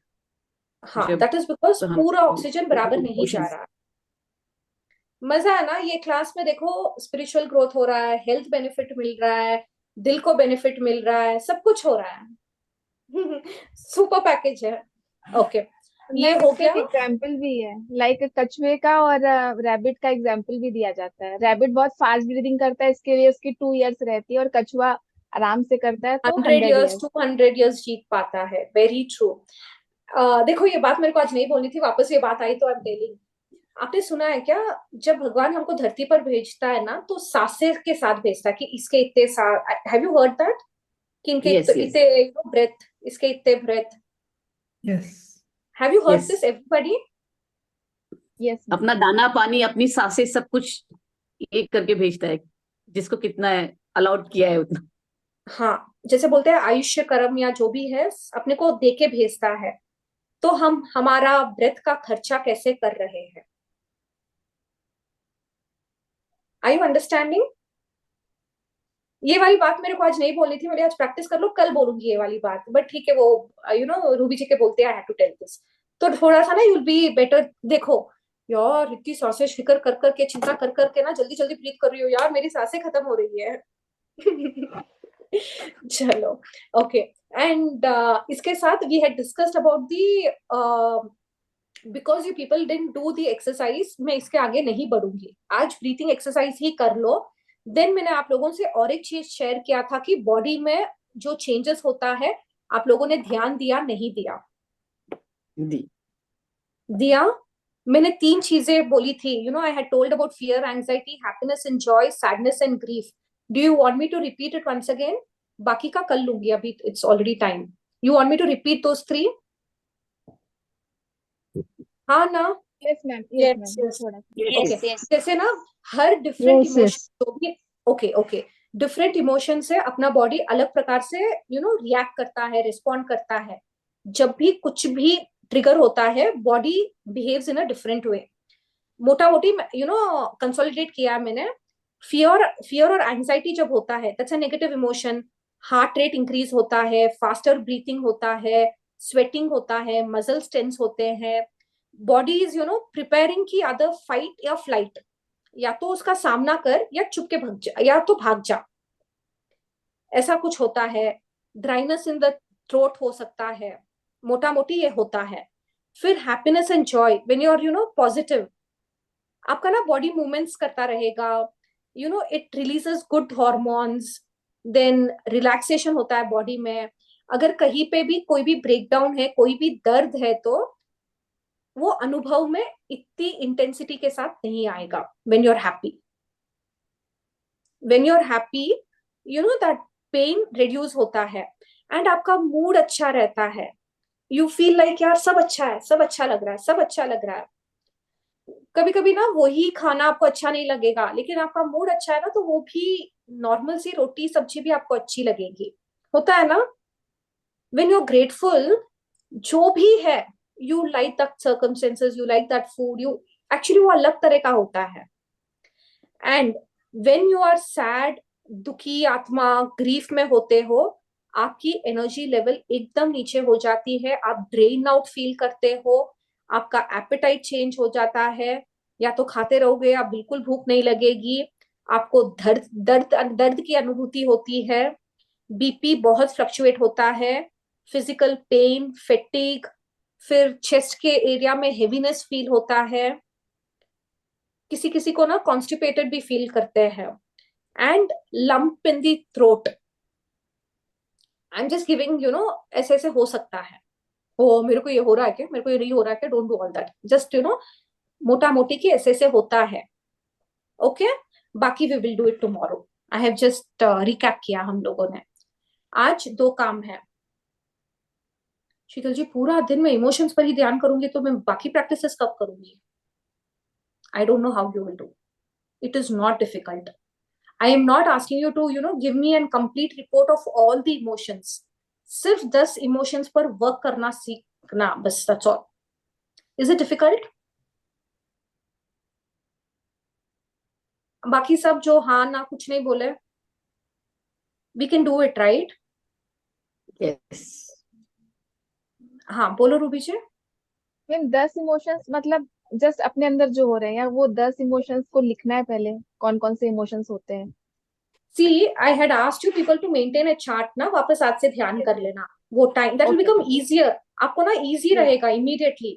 हाँ, जब दैट इज बिकॉज तो हम पूरा ऑक्सीजन बराबर नहीं जा इमोशंस रहा। मजा है ना ये क्लास में, देखो स्पिरिचुअल ग्रोथ हो रहा है, हेल्थ बेनिफिट मिल रहा है, दिल को बेनिफिट मिल रहा है, सब कुछ हो रहा है। सुपर पैकेज है। ओके, ये मैम हो इसका एक गया। एग्जाम्पल भी है, लाइक कछुए का और रैबिट का एग्जाम्पल भी दिया जाता है। रैबिट बहुत फास्ट ब्रीदिंग करता है, इसके लिए उसकी 2 इयर्स रहती है, और कछुआ आराम से करता है तो 100 100 इयर्स ईयर्स 200 इयर्स जीत पाता है। Very true. देखो ये बात मेरे को आज नहीं बोलनी थी, वापस ये बात आई तो आई एम टेलिंग। आपने सुना है क्या, जब भगवान हमको धरती पर भेजता है ना तो सांसें के साथ भेजता है कि इसके इतने सांस, हैव यू हर्ड दैट, कि इनके यस यस इतने ब्रेथ, इसके इतने breath. Yes have you heard yes this everybody? Yes ma'am. अपना दाना पानी अपनी सांसें सब कुछ एक करके भेजता है, जिसको कितना है अलाउड किया है उतना। हाँ, जैसे बोलते हैं आयुष्य कर्म या जो भी है अपने को दे के भेजता है। तो हम हमारा ब्रेथ का खर्चा कैसे कर रहे हैं? Are you understanding? ये वाली बात मेरे को आज नहीं बोलनी थी, मेरे आज प्रैक्टिस कर लो, कल बोलूंगी ये वाली बात, बट ठीक है, वो रूबी जी के बोलते हैं I have to tell this. तो थोड़ा सा ना यू विल बी बेटर। देखो यार, इतनी सांसें फिक्र कर करके, चिंता कर करके ना जल्दी जल्दी ब्रीथ कर रही हो यार, मेरी सांसें खत्म हो रही है। चलो, ओके। एंड इसके साथ we had discussed about the, because you people didn't do the exercise, मैं इसके आगे नहीं बढ़ूंगी, आज ब्रीथिंग एक्सरसाइज ही कर लो। देन मैंने आप लोगों से और एक चीज शेयर किया था कि बॉडी में जो चेंजेस होता है, आप लोगों ने ध्यान दिया नहीं दिया? दी दिया। मैंने 3 चीजें बोली थी, I had told about fear, anxiety, happiness and joy, sadness and grief. Do you want me to repeat it once again? बाकी का कर लूंगी, अभी it's already time. You want me to repeat those 3? हाँ ना? Yes ma'am, yes Yes, ma'am, yes, थोड़ा सा। Okay, yes, yes. जैसे ना हर डिफरेंट यस इमोशन यस जो भी, ओके ओके, डिफरेंट इमोशन से अपना बॉडी अलग प्रकार से रिएक्ट करता है, रिस्पॉन्ड करता है। जब भी कुछ भी ट्रिगर होता है, body behaves in a different way. मोटा मोटी कंसोलिडेट किया है मैंने। फियर और एंजाइटी जब होता है, that's a negative emotion. Heart rate increase होता है, फास्टर ब्रीथिंग होता है, स्वेटिंग होता है, मसल्स टेंस होते हैं, बॉडी इज प्रिपेयरिंग की अदर फाइट या फ्लाइट, या तो उसका सामना कर या चुप के भाग जा, या तो भाग जा, ऐसा कुछ होता है। ड्राइनेस इन द थ्रोट हो सकता है, मोटा मोटी ये होता है। फिर happiness and joy, when you are positive, आपका ना बॉडी मूवमेंट्स करता रहेगा, it releases good hormones. Then relaxation होता है बॉडी में। अगर कहीं पे भी कोई भी ब्रेकडाउन है, कोई भी दर्द है, तो वो अनुभव में इतनी इंटेंसिटी के साथ नहीं आएगा। When you are happy, when you are happy, that pain reduce होता है, एंड आपका मूड अच्छा रहता है। यू फील लाइक यार सब अच्छा है, सब अच्छा लग रहा है, सब अच्छा लग रहा है। कभी कभी ना वही खाना आपको अच्छा नहीं लगेगा, लेकिन आपका मूड अच्छा है ना, तो वो भी नॉर्मल सी रोटी सब्जी भी आपको अच्छी लगेगी। होता है ना? व्हेन यू आर ग्रेटफुल, जो भी है, you like that circumstances, you like that food, you actually वो अलग तरह का होता है। And when you are sad, दुखी आत्मा, ग्रीफ में होते हो, आपकी एनर्जी लेवल एकदम नीचे हो जाती है, आप ड्रेन आउट फील करते हो, आपका एपेटाइट चेंज हो जाता है, या तो खाते रहोगे या बिल्कुल भूख नहीं लगेगी, आपको दर्द दर्द दर्द की अनुभूति होती है, बीपी बहुत फ्लक्चुएट होता है, फिजिकल पेन, फेटिग, फिर चेस्ट के एरिया में हेवीनेस फील होता है, किसी किसी को ना कॉन्स्टिपेटेड भी फील करते हैं, and lump in the throat. I am just giving ऐसे ऐसे हो सकता है। ओ मेरे को ये हो रहा है क्या, मेरे को ये नहीं हो रहा है क्या, don't do all that, just मोटा मोटी की ऐसे ऐसे होता है। ओके, बाकी we will do it tomorrow. I have just recap किया हम लोगों ने। आज 2 काम है। शीतल जी, पूरा दिन मैं इमोशंस पर ही ध्यान करूंगी तो मैं बाकी प्रैक्टिसेस कब करूंगी? आई don't know how you will do. It is not difficult. I am not asking you to, give me a complete report of all the emotions. सिर्फ 10 इमोशंस पर वर्क करना सीखना बस, that's all. Is it difficult? बाकी सब जो हाँ ना कुछ नहीं बोले, we can do it, right? Yes हाँ बोलो रूबी जी। मैम 10 इमोशंस मतलब जस्ट अपने अंदर जो हो रहे हैं, या वो 10 इमोशंस को लिखना है पहले, कौन कौन से इमोशंस होते हैं? See, I had asked you people to maintain a chart ना, वापस आज से ध्यान कर लेना वो time, that will okay become easier, आपको ना easy यस रहेगा immediately.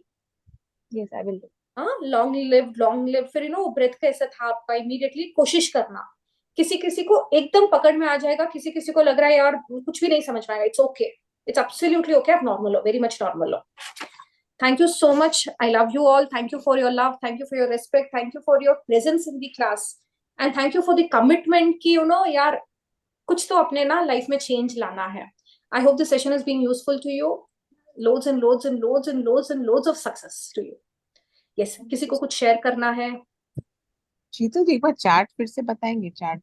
Yes I will do. हाँ, लॉन्ग लिव, फिर ब्रेथ कैसा था आपका, इमीडिएटली कोशिश करना. किसी किसी को एकदम पकड़ में आ जाएगा, किसी किसी को लग रहा है यार कुछ भी नहीं समझ में आएगा. It's okay, it's absolutely okay. आप नॉर्मल हो, वेरी मच नॉर्मल हो. Thank you so much. I love you all. Thank you for your love. Thank you for your respect. Thank you for your presence in the class. And thank you for the commitment कि यार कुछ तो अपने ना life में change लाना है. I hope the session is being useful to you. Loads and loads and loads and loads and loads of success to you. Yes, किसी को कुछ शेयर करना है? शीतल जी एक बार चार्ट फिर से बताएंगे, चार्ट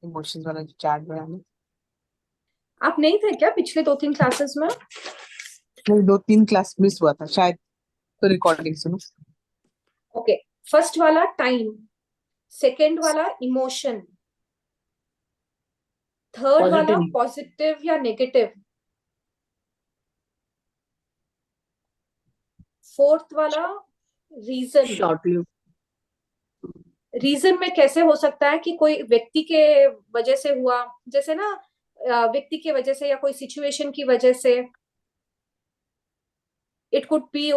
इमोशंस वाला जो चार्ट बनाना। आप नहीं थे क्या पिछले 2-3 क्लासेस में? नहीं, 2-3 क्लास मिस हुआ था शायद, तो रिकॉर्डिंग सुनो। ओके, फर्स्ट वाला टाइम, सेकंड वाला इमोशन, थर्ड वाला Positive. पॉजिटिव या नेगेटिव, फोर्थ वाला रीजन. Short-lived. रीजन में कैसे हो सकता है कि कोई व्यक्ति के वजह से हुआ, जैसे ना व्यक्ति की वजह से या कोई सिचुएशन की वजह से. It could be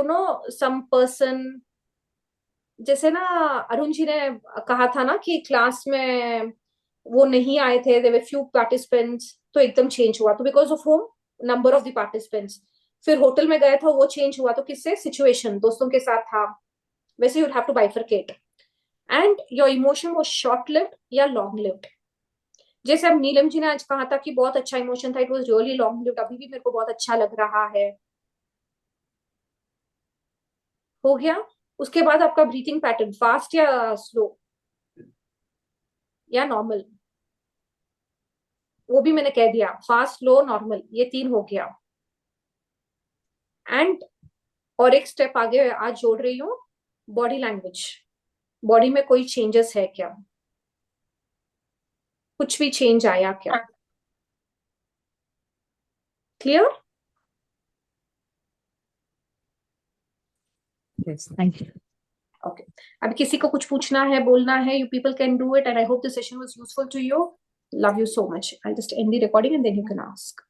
some person, जैसे ना अरुण जी ने कहा था ना कि क्लास में वो नहीं आए थे, देयर वर फ्यू पार्टिसिपेंट्स, तो एकदम चेंज हुआ, तो because of home number of the participants. फिर होटल में गए था, वो चेंज हुआ, तो किससे? सिचुएशन, दोस्तों के साथ था. वैसे you have to bifurcate. And your emotion was short lived या लॉन्ग लिव्ड. जैसे अब नीलम जी ने आज कहा था कि बहुत अच्छा इमोशन था, it was really long lived, अभी भी मेरे को बहुत अच्छा लग रहा है. हो गया. उसके बाद आपका ब्रीथिंग पैटर्न, फास्ट या स्लो या नॉर्मल, वो भी मैंने कह दिया, फास्ट, स्लो, नॉर्मल, ये 3 हो गया. एंड और एक स्टेप आगे आज जोड़ रही हूँ, बॉडी लैंग्वेज. बॉडी में कोई चेंजेस है क्या? कुछ भी चेंज आया क्या? Clear? Yes, thank you. Okay, अब किसी को कुछ पूछना है, बोलना है, you people can do it. And I hope this session was useful to you. Love you so much. I'll just end the recording and then you can ask.